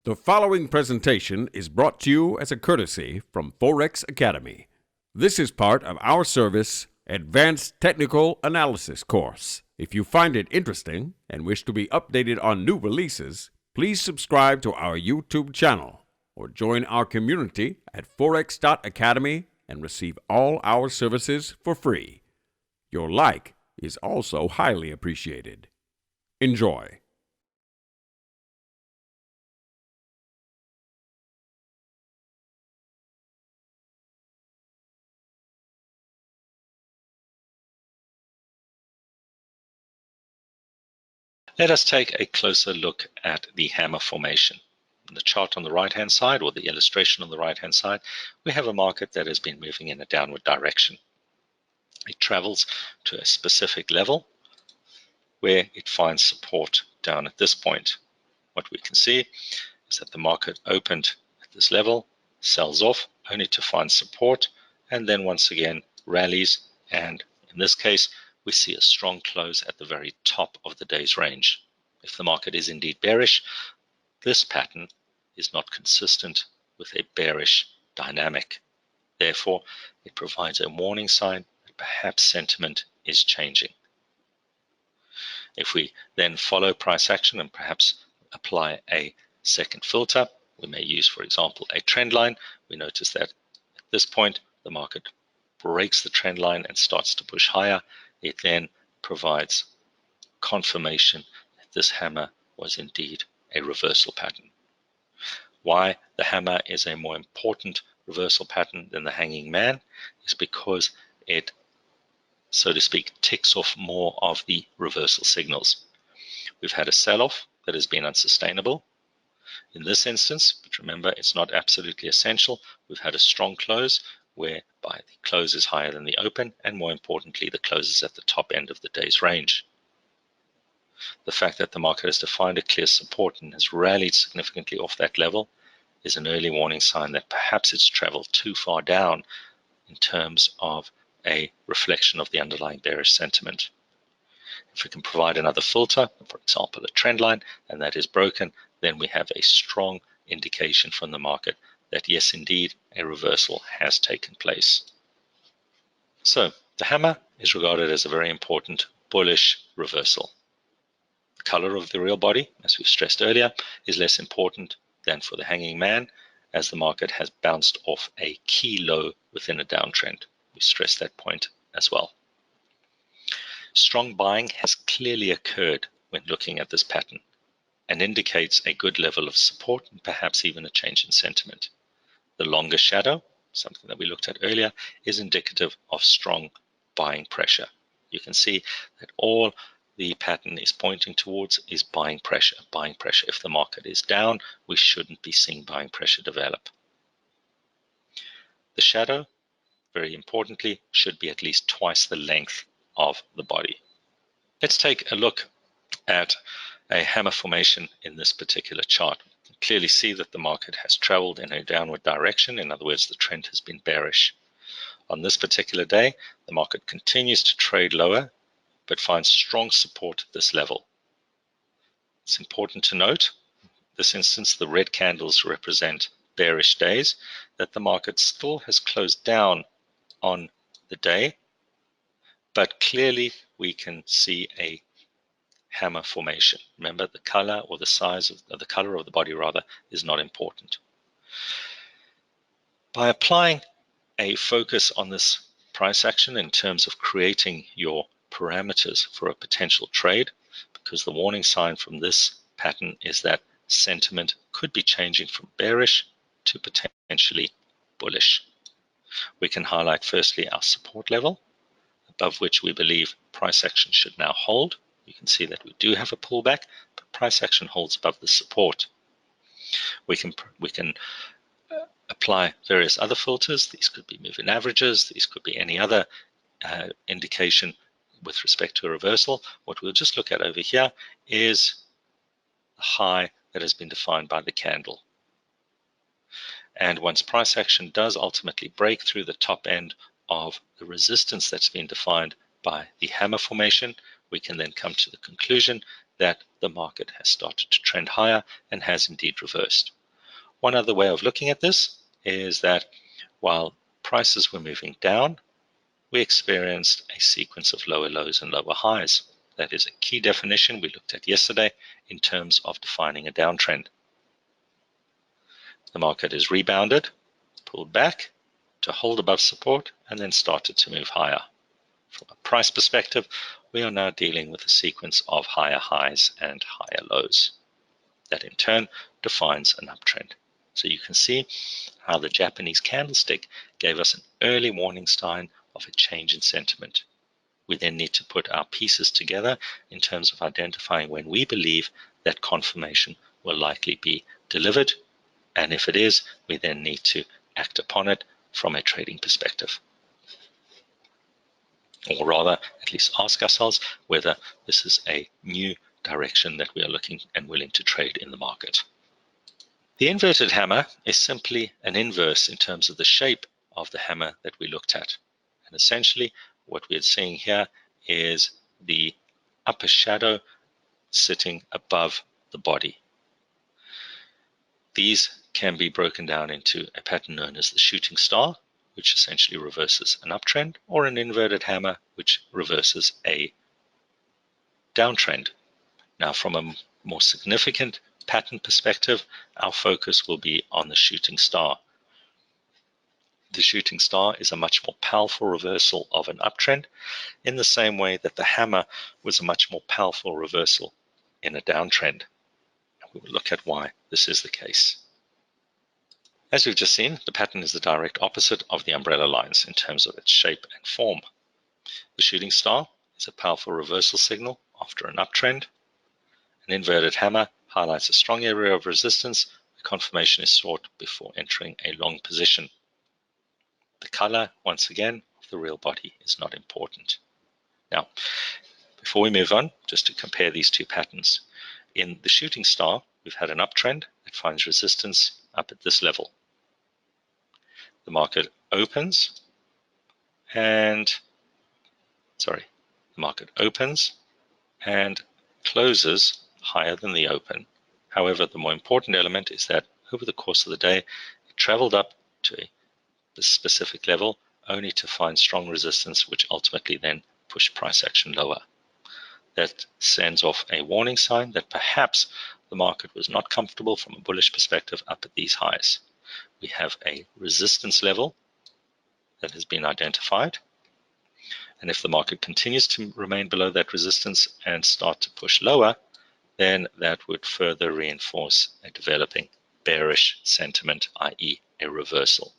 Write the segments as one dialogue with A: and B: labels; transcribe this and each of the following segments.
A: The following presentation is brought to you as a courtesy from Forex Academy. This is part of our service Advanced Technical Analysis course. If you find it interesting and wish to be updated on new releases, please subscribe to our YouTube channel or join our community at forex.academy and receive all our services for free. Your like is also highly appreciated. Enjoy.
B: Let us take a closer look at the hammer formation. In the chart on the right-hand side, or the illustration on the right-hand side, we have a market that has been moving in a downward direction. It travels to a specific level where it finds support down at this point. What we can see is that the market opened at this level, sells off only to find support, and then once again rallies, and in this case we see a strong close at the very top of the day's range. If the market is indeed bearish, this pattern is not consistent with a bearish dynamic. Therefore, it provides a warning sign that perhaps sentiment is changing. If we then follow price action and perhaps apply a second filter, we may use, for example, a trend line. We notice that at this point the market breaks the trend line and starts to push higher. It then provides confirmation that this hammer was indeed a reversal pattern. Why the hammer is a more important reversal pattern than the hanging man is because it, so to speak, ticks off more of the reversal signals. We've had a sell-off that has been unsustainable. In this instance, but remember, it's not absolutely essential, we've had a strong close whereby the close is higher than the open, and more importantly, the close is at the top end of the day's range. The fact that the market has defined a clear support and has rallied significantly off that level is an early warning sign that perhaps it's traveled too far down in terms of a reflection of the underlying bearish sentiment. If we can provide another filter, for example a trend line, and that is broken, then we have a strong indication from the market that yes, indeed, a reversal has taken place. So the hammer is regarded as a very important bullish reversal. The color of the real body, as we stressed earlier, is less important than for the hanging man, as the market has bounced off a key low within a downtrend. We stressed that point as well. Strong buying has clearly occurred when looking at this pattern and indicates a good level of support and perhaps even a change in sentiment. The longer shadow, something that we looked at earlier, is indicative of strong buying pressure. You can see that all the pattern is pointing towards is buying pressure. Buying pressure. If the market is down, we shouldn't be seeing buying pressure develop. The shadow, very importantly, should be at least twice the length of the body. Let's take a look at a hammer formation in this particular chart. You can clearly see that the market has traveled in a downward direction. In other words, the trend has been bearish. On this particular day, the market continues to trade lower, but finds strong support at this level. It's important to note, in this instance, the red candles represent bearish days, that the market still has closed down on the day, but clearly we can see a hammer formation. Remember, the color or the size of the color of the body rather is not important. By applying a focus on this price action in terms of creating your parameters for a potential trade, because the warning sign from this pattern is that sentiment could be changing from bearish to potentially bullish. We can highlight firstly our support level, above which we believe price action should now hold. You can see that we do have a pullback, but price action holds above the support. We can apply various other filters. These could be moving averages. These could be any other indication with respect to a reversal. What we'll just look at over here is the high that has been defined by the candle. And once price action does ultimately break through the top end of the resistance that's been defined by the hammer formation, we can then come to the conclusion that the market has started to trend higher and has indeed reversed. One other way of looking at this is that while prices were moving down, we experienced a sequence of lower lows and lower highs. That is a key definition we looked at yesterday in terms of defining a downtrend. The market has rebounded, pulled back to hold above support, and then started to move higher. From a price perspective, we are now dealing with a sequence of higher highs and higher lows. That in turn defines an uptrend. So you can see how the Japanese candlestick gave us an early warning sign of a change in sentiment. We then need to put our pieces together in terms of identifying when we believe that confirmation will likely be delivered, and if it is, we then need to act upon it from a trading perspective. Or rather, at least ask ourselves whether this is a new direction that we are looking and willing to trade in the market. The inverted hammer is simply an inverse in terms of the shape of the hammer that we looked at. And essentially, what we're seeing here is the upper shadow sitting above the body. These can be broken down into a pattern known as the shooting star, which essentially reverses an uptrend, or an inverted hammer, which reverses a downtrend. Now, from a more significant pattern perspective, our focus will be on the shooting star. The shooting star is a much more powerful reversal of an uptrend, in the same way that the hammer was a much more powerful reversal in a downtrend. We will look at why this is the case. As we've just seen, the pattern is the direct opposite of the umbrella lines in terms of its shape and form. The shooting star is a powerful reversal signal after an uptrend. An inverted hammer highlights a strong area of resistance where confirmation is sought before entering a long position. The color, once again, of the real body is not important. Now, before we move on, just to compare these two patterns. In the shooting star, we've had an uptrend that finds resistance up at this level. The market opens and closes higher than the open. However, the more important element is that over the course of the day, it traveled up to a specific level only to find strong resistance, which ultimately then pushed price action lower. That sends off a warning sign that perhaps the market was not comfortable from a bullish perspective up at these highs. We have a resistance level that has been identified. And if the market continues to remain below that resistance and start to push lower, then that would further reinforce a developing bearish sentiment, i.e. a reversal.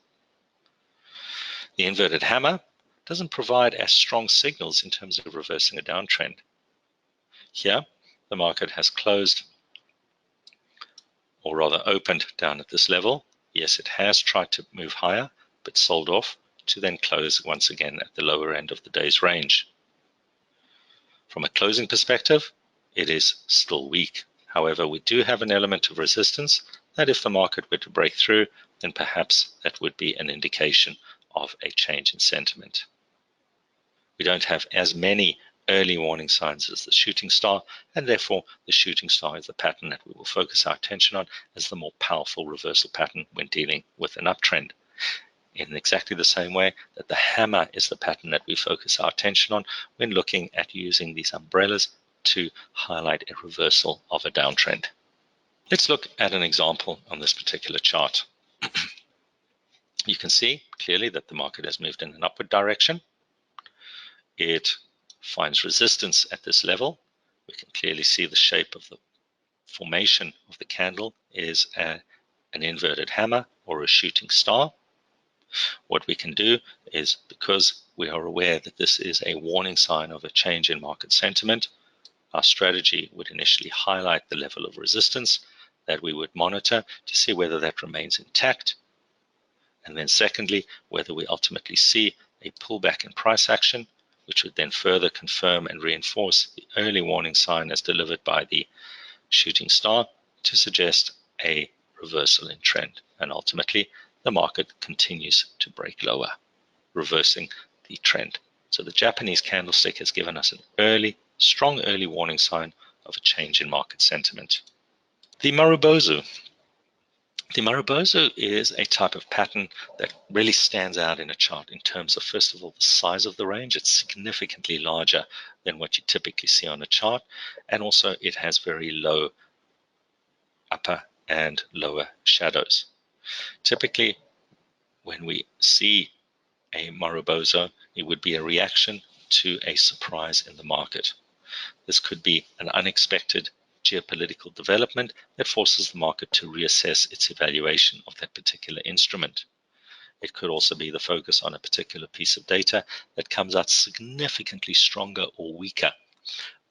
B: The inverted hammer doesn't provide as strong signals in terms of reversing a downtrend. Here, the market has closed, or rather opened down at this level. Yes, it has tried to move higher, but sold off to then close once again at the lower end of the day's range. From a closing perspective, it is still weak. However, we do have an element of resistance that if the market were to break through, then perhaps that would be an indication of a change in sentiment. We don't have as many early warning signs as the shooting star, and therefore the shooting star is the pattern that we will focus our attention on as the more powerful reversal pattern when dealing with an uptrend. In exactly the same way that the hammer is the pattern that we focus our attention on when looking at using these umbrellas to highlight a reversal of a downtrend. Let's look at an example on this particular chart. You can see clearly that the market has moved in an upward direction. It finds resistance at this level. We can clearly see the shape of the formation of the candle is an inverted hammer or a shooting star. What we can do is, because we are aware that this is a warning sign of a change in market sentiment, our strategy would initially highlight the level of resistance that we would monitor to see whether that remains intact. And then secondly, whether we ultimately see a pullback in price action, which would then further confirm and reinforce the early warning sign as delivered by the shooting star to suggest a reversal in trend. And ultimately, the market continues to break lower, reversing the trend. So the Japanese candlestick has given us an strong early warning sign of a change in market sentiment. The Marubozu. The Marubozu is a type of pattern that really stands out in a chart in terms of, first of all, the size of the range. It's significantly larger than what you typically see on a chart, and also it has very low upper and lower shadows. Typically, when we see a Marubozu, it would be a reaction to a surprise in the market. This could be an unexpected geopolitical development that forces the market to reassess its evaluation of that particular instrument. It could also be the focus on a particular piece of data that comes out significantly stronger or weaker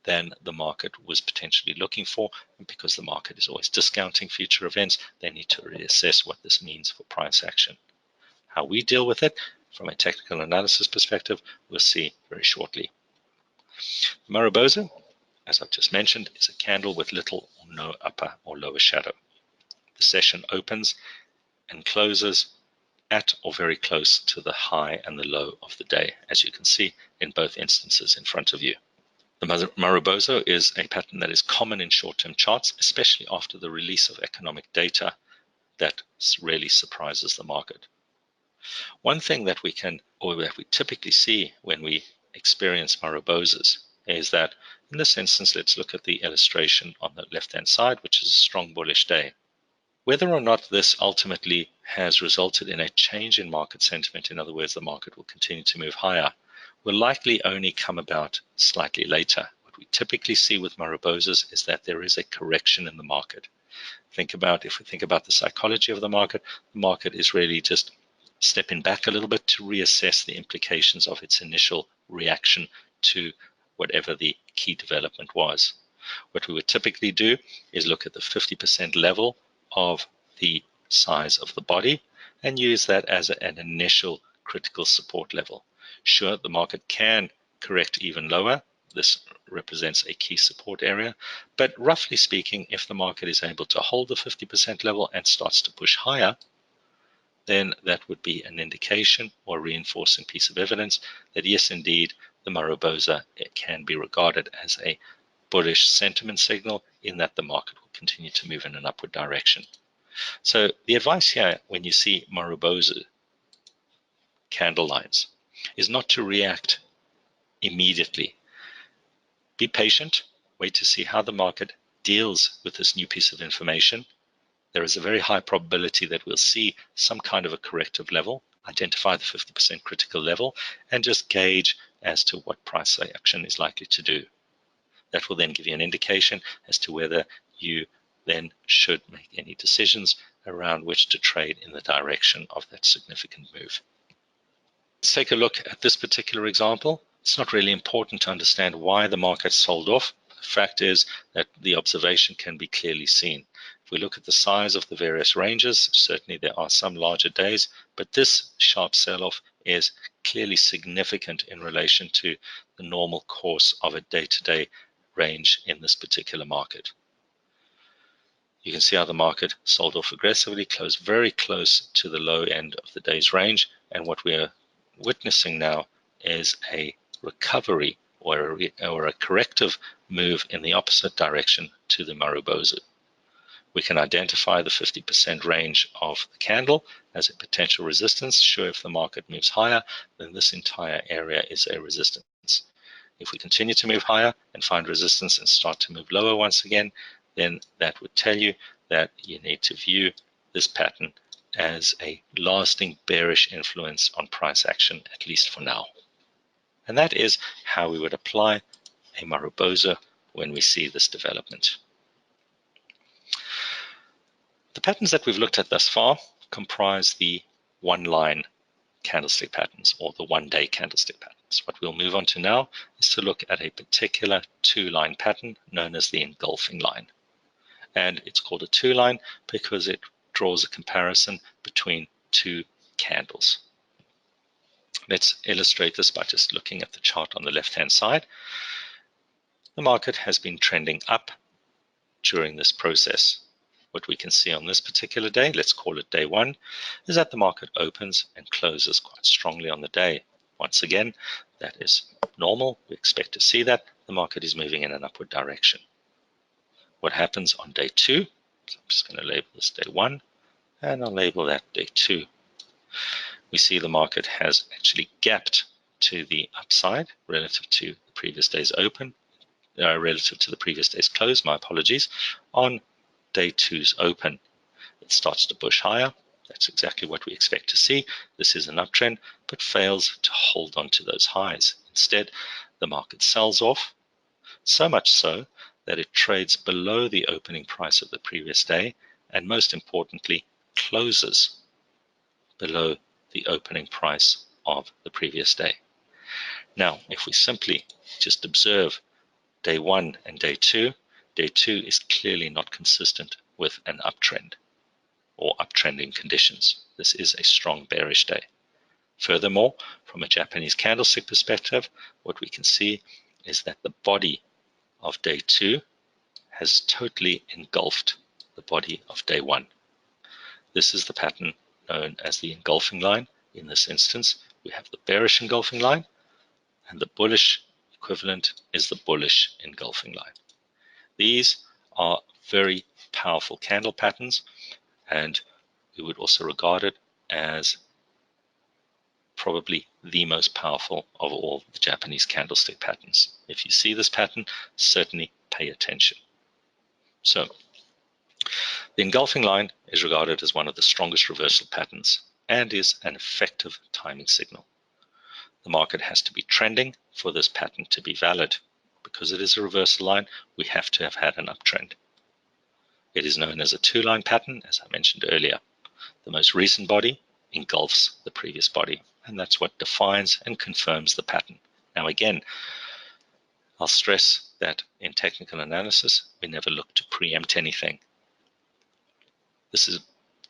B: than the market was potentially looking for. And because the market is always discounting future events, they need to reassess what this means for price action. How we deal with it from a technical analysis perspective, we'll see very shortly. Marubozu, as I've just mentioned, is a candle with little or no upper or lower shadow. The session opens and closes at or very close to the high and the low of the day, as you can see in both instances in front of you. The Marubozu is a pattern that is common in short-term charts, especially after the release of economic data that really surprises the market. One thing that we typically see when we experience Marubozus is that, in this instance, let's look at the illustration on the left-hand side, which is a strong bullish day. Whether or not this ultimately has resulted in a change in market sentiment, in other words, the market will continue to move higher, will likely only come about slightly later. What we typically see with Marubozus is that there is a correction in the market. If we think about the psychology of the market is really just stepping back a little bit to reassess the implications of its initial reaction to whatever the key development was. What we would typically do is look at the 50% level of the size of the body and use that as an initial critical support level. Sure, the market can correct even lower. This represents a key support area. But roughly speaking, if the market is able to hold the 50% level and starts to push higher, then that would be an indication or reinforcing piece of evidence that yes, indeed, the Marubozu can be regarded as a bullish sentiment signal in that the market will continue to move in an upward direction. So the advice here when you see Marubozu candle lines is not to react immediately. Be patient, wait to see how the market deals with this new piece of information. There is a very high probability that we'll see some kind of a corrective level, identify the 50% critical level, and just gauge as to what price action is likely to do. That will then give you an indication as to whether you then should make any decisions around which to trade in the direction of that significant move. Let's take a look at this particular example. It's not really important to understand why the market sold off. The fact is that the observation can be clearly seen. If we look at the size of the various ranges, certainly there are some larger days, but this sharp sell-off is clearly significant in relation to the normal course of a day-to-day range in this particular market. You can see how the market sold off aggressively, closed very close to the low end of the day's range, and what we are witnessing now is a recovery or a corrective move in the opposite direction to the Marubozu. We can identify the 50% range of the candle as a potential resistance. Sure, if the market moves higher, then this entire area is a resistance. If we continue to move higher and find resistance and start to move lower once again, then that would tell you that you need to view this pattern as a lasting bearish influence on price action, at least for now. And that is how we would apply a Marubozu when we see this development. The patterns that we've looked at thus far comprise the one-line candlestick patterns or the one-day candlestick patterns. What we'll move on to now is to look at a particular two-line pattern known as the engulfing line. And it's called a two-line because it draws a comparison between two candles. Let's illustrate this by just looking at the chart on the left-hand side. The market has been trending up during this process. What we can see on this particular day, let's call it day one, is that the market opens and closes quite strongly on the day. Once again, that is normal. We expect to see that. The market is moving in an upward direction. what happens on day 2. So I'm just going to label this day 1, and I'll label that day 2. We see the market has actually gapped to the upside relative to the previous day's open, relative to the previous day's close, my apologies, on day 2's open. It starts to push higher. That's exactly what we expect to see. This is an uptrend, but fails to hold on to those highs. Instead, the market sells off, so much so that it trades below the opening price of the previous day, and most importantly, closes below the opening price of the previous day. Now, if we simply just observe day 1 and day 2 is clearly not consistent with an uptrend or uptrending conditions. This is a strong bearish day. Furthermore, from a Japanese candlestick perspective, what we can see is that the body of day 2 has totally engulfed the body of day 1. This is the pattern known as the engulfing line. In this instance, we have the bearish engulfing line, and the bullish equivalent is the bullish engulfing line. These are very powerful candle patterns, and we would also regard it as probably the most powerful of all the Japanese candlestick patterns. If you see this pattern, certainly pay attention. So, the engulfing line is regarded as one of the strongest reversal patterns and is an effective timing signal. The market has to be trending for this pattern to be valid. Because it is a reversal line, we have to have had an uptrend. It is known as a two-line pattern, as I mentioned earlier. The most recent body engulfs the previous body, and that's what defines and confirms the pattern. Now again, I'll stress that in technical analysis, we never look to preempt anything. This is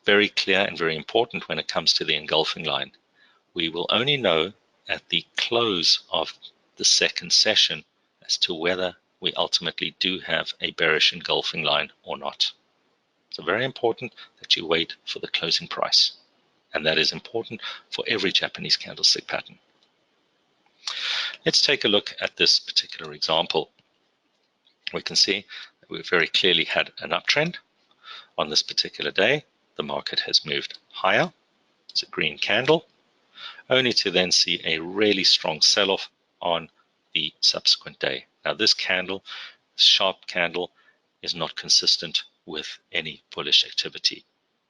B: very clear and very important when it comes to the engulfing line. We will only know at the close of the second session as to whether we ultimately do have a bearish engulfing line or not. So very important that you wait for the closing price. And that is important for every Japanese candlestick pattern. Let's take a look at this particular example. We can see that we very clearly had an uptrend. On this particular day, the market has moved higher. It's a green candle, only to then see a really strong sell-off on the subsequent day. Now this candle, sharp candle, is not consistent with any bullish activity.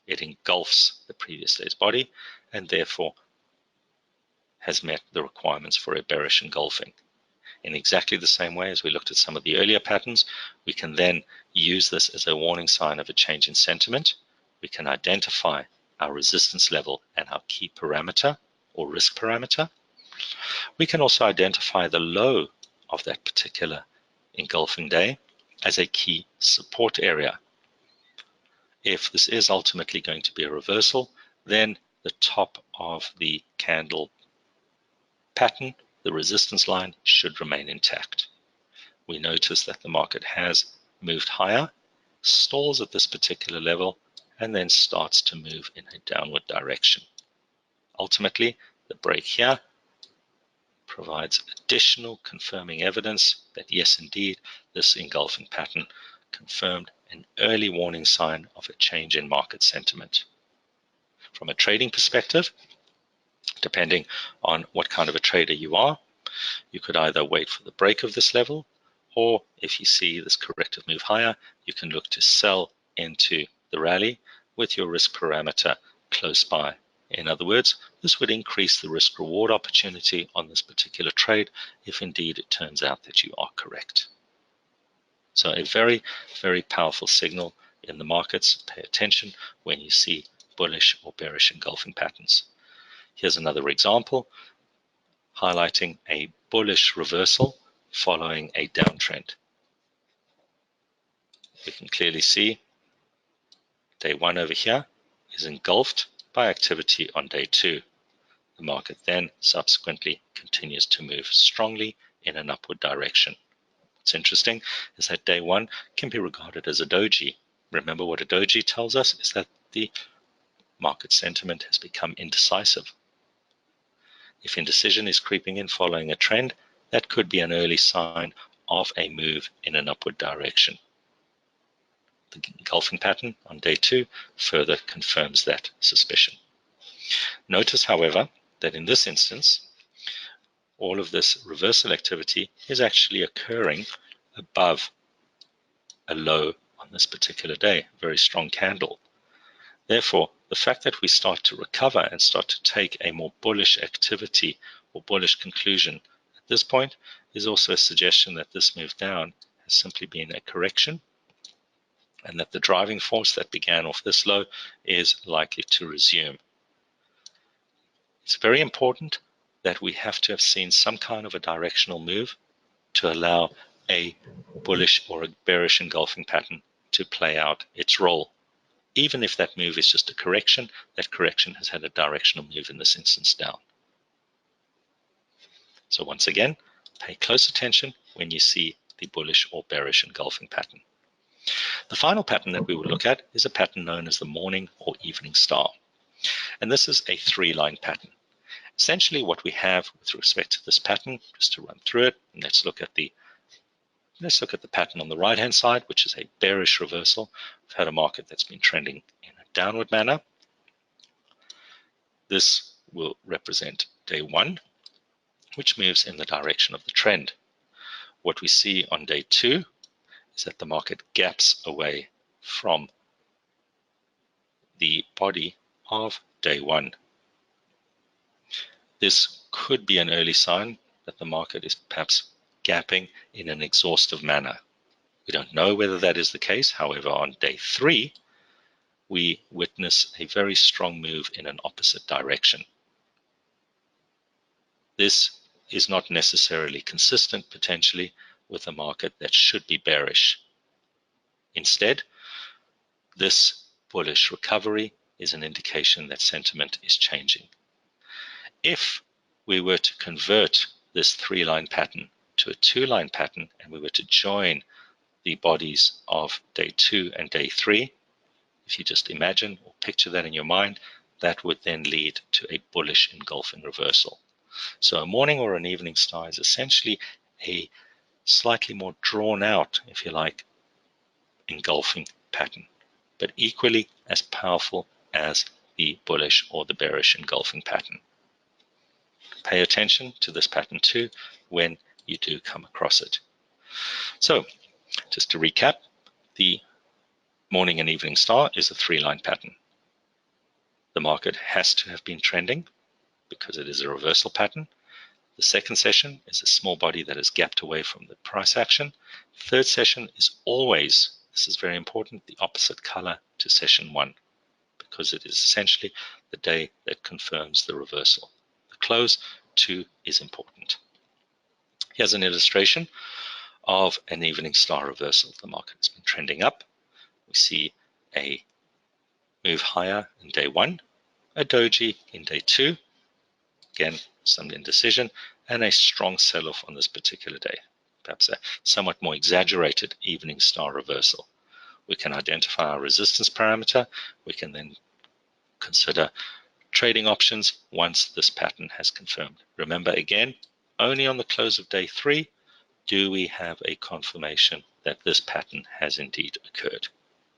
B: It engulfs the previous day's body and therefore has met the requirements for a bearish engulfing. In exactly the same way as we looked at some of the earlier patterns, we can then use this as a warning sign of a change in sentiment. We can identify our resistance level and our key parameter or risk parameter. We can also identify the low of that particular engulfing day as a key support area. If this is ultimately going to be a reversal, then the top of the candle pattern, the resistance line, should remain intact. We notice that the market has moved higher, stalls at this particular level, and then starts to move in a downward direction. Ultimately, the break here provides additional confirming evidence that yes, indeed, this engulfing pattern confirmed an early warning sign of a change in market sentiment. From a trading perspective, depending on what kind of a trader you are, you could either wait for the break of this level, or if you see this corrective move higher, you can look to sell into the rally with your risk parameter close by. In other words, this would increase the risk reward opportunity on this particular trade if indeed it turns out that you are correct. So a very, very powerful signal in the markets. Pay attention when you see bullish or bearish engulfing patterns. Here's another example highlighting a bullish reversal following a downtrend. We can clearly see day 1 over here is engulfed by activity on day 2. The market then subsequently continues to move strongly in an upward direction. What's interesting is that day 1 can be regarded as a doji. Remember, what a doji tells us is that the market sentiment has become indecisive. If indecision is creeping in following a trend, that could be an early sign of a move in an upward direction. The engulfing pattern on day 2 further confirms that suspicion. Notice, however, that in this instance, all of this reversal activity is actually occurring above a low on this particular day, a very strong candle. Therefore, the fact that we start to recover and start to take a more bullish activity or bullish conclusion at this point is also a suggestion that this move down has simply been a correction, and that the driving force that began off this low is likely to resume. It's very important that we have to have seen some kind of a directional move to allow a bullish or a bearish engulfing pattern to play out its role. Even if that move is just a correction, that correction has had a directional move in this instance down. So once again, pay close attention when you see the bullish or bearish engulfing pattern. The final pattern that we will look at is a pattern known as the morning or evening star. And this is a 3-line pattern. Essentially what we have with respect to this pattern, just to run through it, and let's look at the pattern on the right hand side, which is a bearish reversal. We've had a market that's been trending in a downward manner. This will represent day 1, which moves in the direction of the trend. What we see on day 2 is that the market gaps away from the body of day 1. This could be an early sign that the market is perhaps gapping in an exhaustive manner. We don't know whether that is the case. However, on day 3, we witness a very strong move in an opposite direction. This is not necessarily consistent, potentially, with a market that should be bearish. Instead, this bullish recovery is an indication that sentiment is changing. If we were to convert this 3-line pattern to a 2-line pattern, and we were to join the bodies of day 2 and day 3, if you just imagine or picture that in your mind, that would then lead to a bullish engulfing reversal. So a morning or an evening star is essentially a slightly more drawn out, if you like, engulfing pattern, but equally as powerful as the bullish or the bearish engulfing pattern. Pay attention to this pattern too when you do come across it. So, just to recap, the morning and evening star is a 3-line pattern. The market has to have been trending because it is a reversal pattern. The second session is a small body that is gapped away from the price action. Third session is always, this is very important, the opposite color to session 1, because it is essentially the day that confirms the reversal. The close too is important. Here's an illustration of an evening star reversal. The market has been trending up. We see a move higher in day 1, a doji in day 2, again some indecision, and a strong sell-off on this particular day, perhaps a somewhat more exaggerated evening star reversal. We can identify our resistance parameter. We can then consider trading options once this pattern has confirmed. Remember, again, only on the close of day 3 do we have a confirmation that this pattern has indeed occurred,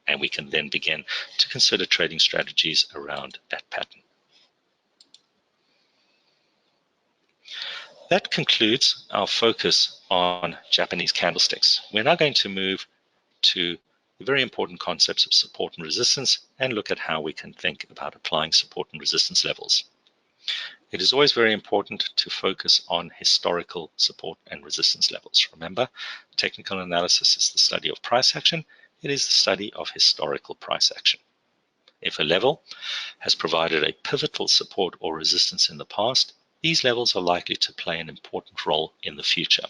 B: and we can then begin to consider trading strategies around that pattern. That concludes our focus on Japanese candlesticks. We're now going to move to the very important concepts of support and resistance and look at how we can think about applying support and resistance levels. It is always very important to focus on historical support and resistance levels. Remember, technical analysis is the study of price action. It is the study of historical price action. If a level has provided a pivotal support or resistance in the past, these levels are likely to play an important role in the future.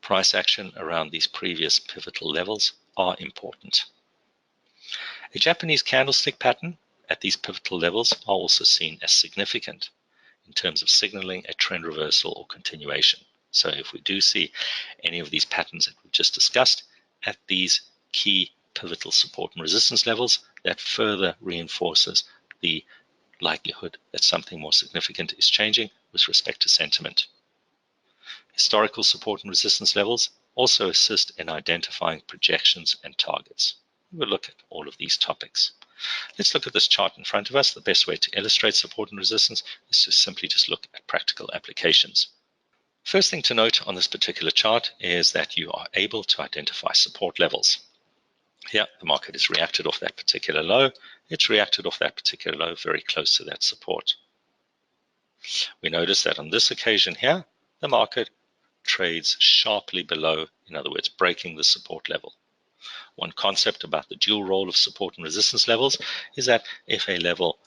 B: Price action around these previous pivotal levels are important. A Japanese candlestick pattern at these pivotal levels are also seen as significant in terms of signaling a trend reversal or continuation. So if we do see any of these patterns that we've just discussed at these key pivotal support and resistance levels, that further reinforces the likelihood that something more significant is changing with respect to sentiment. Historical support and resistance levels also assist in identifying projections and targets. We'll look at all of these topics. Let's look at this chart in front of us. The best way to illustrate support and resistance is to simply just look at practical applications. First thing to note on this particular chart is that you are able to identify support levels. Here, the market has reacted off that particular low. It's reacted off that particular low very close to that support. We notice that on this occasion here, the market trades sharply below, in other words, breaking the support level. One concept about the dual role of support and resistance levels is that if a level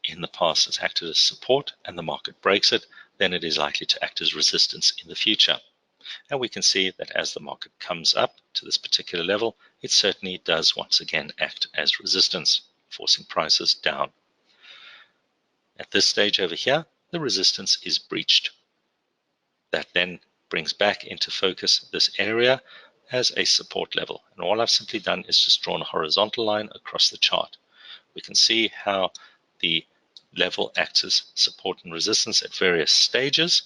B: in the past has acted as support and the market breaks it, then it is likely to act as resistance in the future. And we can see that as the market comes up to this particular level, it certainly does once again act as resistance, forcing prices down. At this stage over here, the resistance is breached. That then brings back into focus this area as a support level. And all I've simply done is just drawn a horizontal line across the chart. We can see how the level acts as support and resistance at various stages,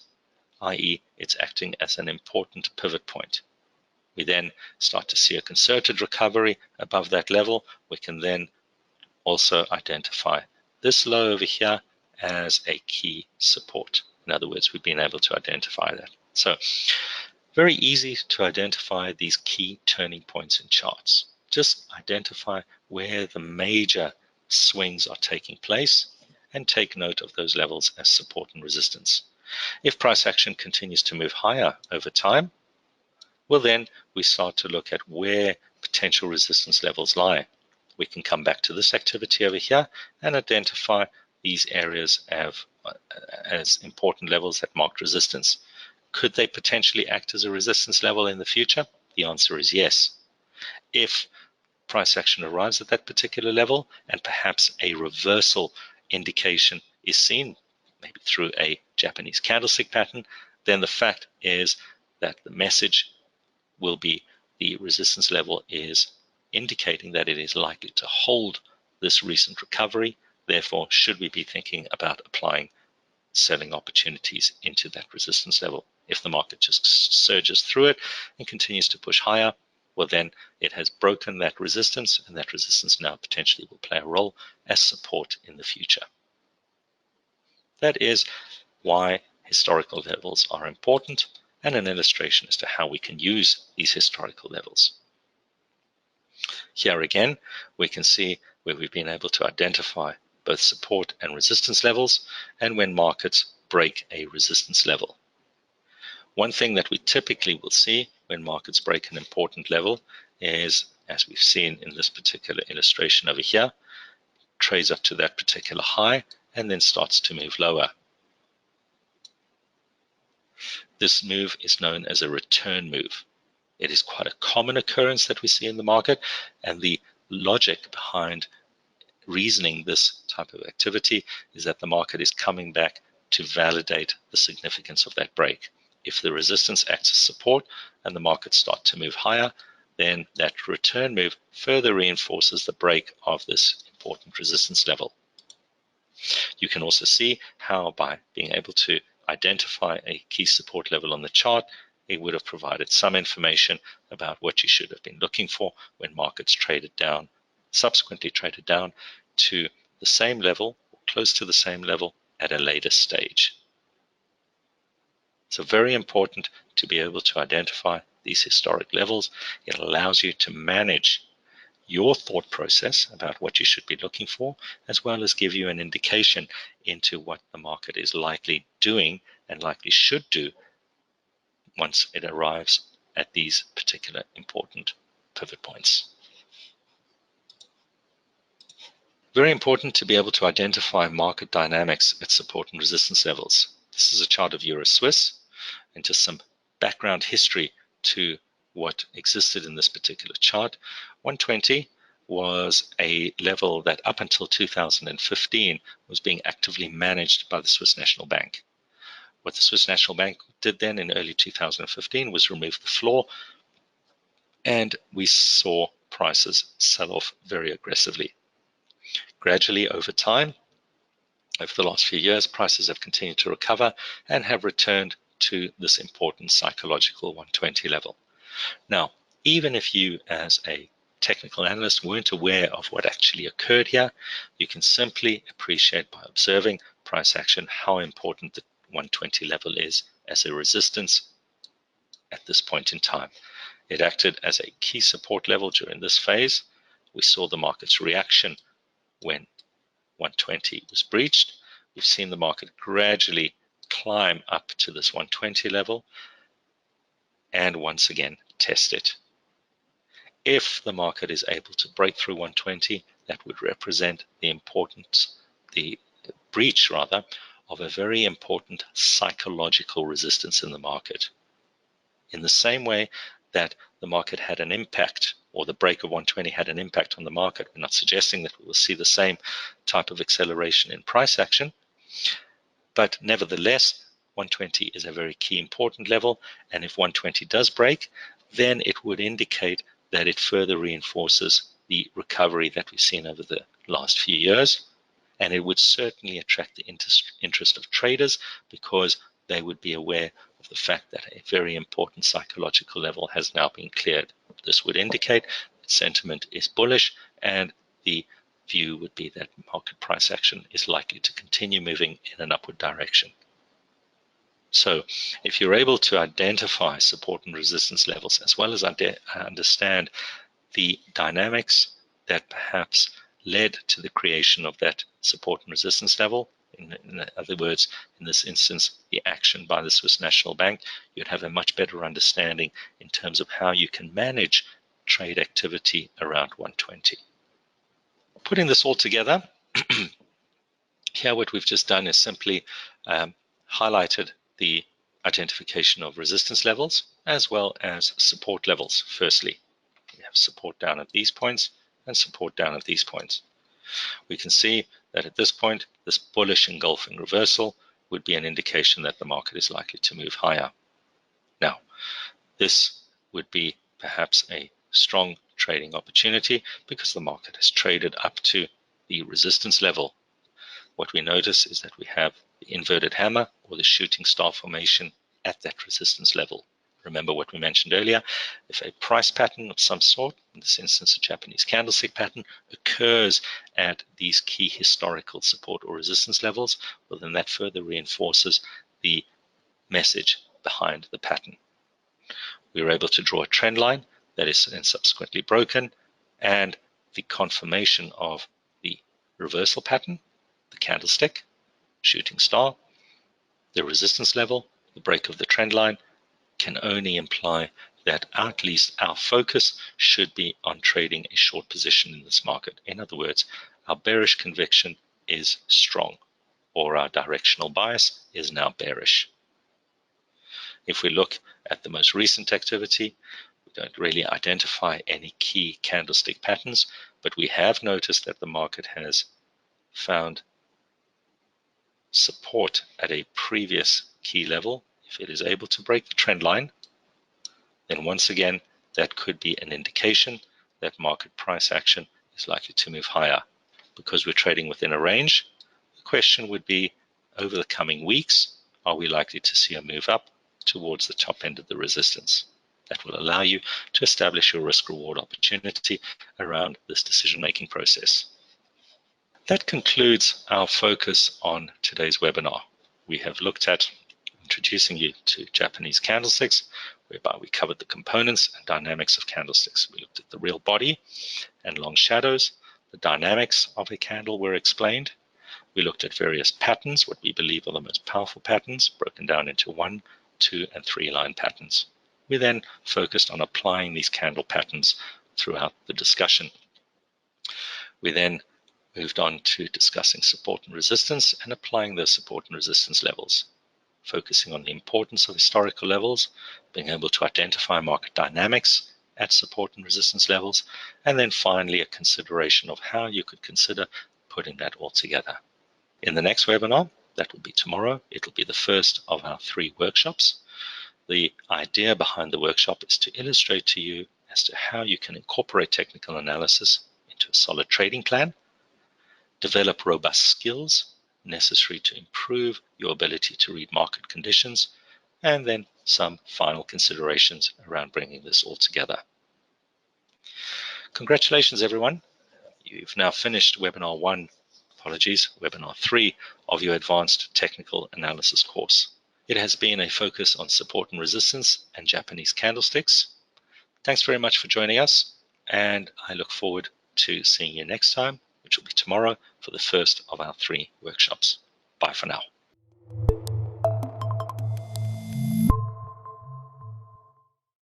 B: i.e. it's acting as an important pivot point. We then start to see a concerted recovery above that level. We can then also identify this low over here as a key support. In other words, we've been able to identify that. So very easy to identify these key turning points in charts. Just identify where the major swings are taking place and take note of those levels as support and resistance. If price action continues to move higher over time, well then we start to look at where potential resistance levels lie. We can come back to this activity over here and identify these areas as important levels that marked resistance. Could they potentially act as a resistance level in the future? The answer is yes. If price action arrives at that particular level and perhaps a reversal indication is seen, maybe through a Japanese candlestick pattern, then the fact is that the message will be the resistance level is indicating that it is likely to hold this recent recovery. Therefore, should we be thinking about applying selling opportunities into that resistance level? If the market just surges through it and continues to push higher, well then it has broken that resistance, and that resistance now potentially will play a role as support in the future. That is why historical levels are important, and an illustration as to how we can use these historical levels. Here again, we can see where we've been able to identify both support and resistance levels, and when markets break a resistance level. One thing that we typically will see when markets break an important level is, as we've seen in this particular illustration over here, trades up to that particular high and then starts to move lower. This move is known as a return move. It is quite a common occurrence that we see in the market, and the logic behind reasoning this type of activity is that the market is coming back to validate the significance of that break. If the resistance acts as support and the markets start to move higher, then that return move further reinforces the break of this important resistance level. You can also see how by being able to identify a key support level on the chart, it would have provided some information about what you should have been looking for when markets traded down, subsequently traded down to the same level or close to the same level at a later stage. So very important to be able to identify these historic levels. It allows you to manage your thought process about what you should be looking for, as well as give you an indication into what the market is likely doing and likely should do once it arrives at these particular important pivot points. Very important to be able to identify market dynamics at support and resistance levels. This is a chart of Euro-Swiss, and just some background history to what existed in this particular chart. 120 was a level that up until 2015 was being actively managed by the Swiss National Bank. What the Swiss National Bank did then in early 2015 was remove the floor, and we saw prices sell off very aggressively. Gradually over time, over the last few years, prices have continued to recover and have returned to this important psychological 120 level. Now, even if you as a technical analyst weren't aware of what actually occurred here, you can simply appreciate by observing price action how important the 120 level is as a resistance at this point in time. It acted as a key support level during this phase. We saw the market's reaction when 120 was breached. We've seen the market gradually climb up to this 120 level and once again test it. If the market is able to break through 120, that would represent the breach rather, of a very important psychological resistance in the market. In the same way that the market had an impact, or the break of 120 had an impact on the market, we're not suggesting that we will see the same type of acceleration in price action, but nevertheless, 120 is a very key important level, and if 120 does break, then it would indicate that it further reinforces the recovery that we've seen over the last few years, and it would certainly attract the interest of traders because they would be aware of the fact that a very important psychological level has now been cleared. This would indicate that sentiment is bullish, and the view would be that market price action is likely to continue moving in an upward direction. So if you're able to identify support and resistance levels, as well as understand the dynamics that perhaps led to the creation of that support and resistance level, in other words, in this instance, the action by the Swiss National Bank, you'd have a much better understanding in terms of how you can manage trade activity around 120. Putting this all together, here what we've just done is simply highlighted the identification of resistance levels as well as support levels. Firstly, we have support down at these points and support down at these points. We can see that at this point, this bullish engulfing reversal would be an indication that the market is likely to move higher. Now, this would be perhaps a strong trading opportunity because the market has traded up to the resistance level. What we notice is that we have the inverted hammer or the shooting star formation at that resistance level. Remember what we mentioned earlier, if a price pattern of some sort, in this instance a Japanese candlestick pattern, occurs at these key historical support or resistance levels, well then that further reinforces the message behind the pattern. We were able to draw a trend line that is then subsequently broken, and the confirmation of the reversal pattern, the candlestick, shooting star, the resistance level, the break of the trend line, can only imply that at least our focus should be on trading a short position in this market. In other words, our bearish conviction is strong, or our directional bias is now bearish. If we look at the most recent activity, we don't really identify any key candlestick patterns, but we have noticed that the market has found support at a previous key level. If it is able to break the trend line, then once again, that could be an indication that market price action is likely to move higher. Because we're trading within a range, the question would be, over the coming weeks, are we likely to see a move up towards the top end of the resistance? That will allow you to establish your risk-reward opportunity around this decision-making process. That concludes our focus on today's webinar. We have looked at introducing you to Japanese candlesticks, whereby we covered the components and dynamics of candlesticks. We looked at the real body and long shadows. The dynamics of a candle were explained. We looked at various patterns, what we believe are the most powerful patterns, broken down into 1, 2, and 3 line patterns. We then focused on applying these candle patterns throughout the discussion. We then moved on to discussing support and resistance and applying those support and resistance levels, focusing on the importance of historical levels, being able to identify market dynamics at support and resistance levels, and then finally a consideration of how you could consider putting that all together. In the next webinar, that will be tomorrow, it will be the first of our 3 workshops. The idea behind the workshop is to illustrate to you as to how you can incorporate technical analysis into a solid trading plan, develop robust skills necessary to improve your ability to read market conditions, and then some final considerations around bringing this all together. Congratulations, everyone. You've now finished webinar 3 of your Advanced Technical Analysis course. It has been a focus on support and resistance and Japanese candlesticks. Thanks very much for joining us, and I look forward to seeing you next time, which will be tomorrow, for the first of our 3 workshops. Bye for now.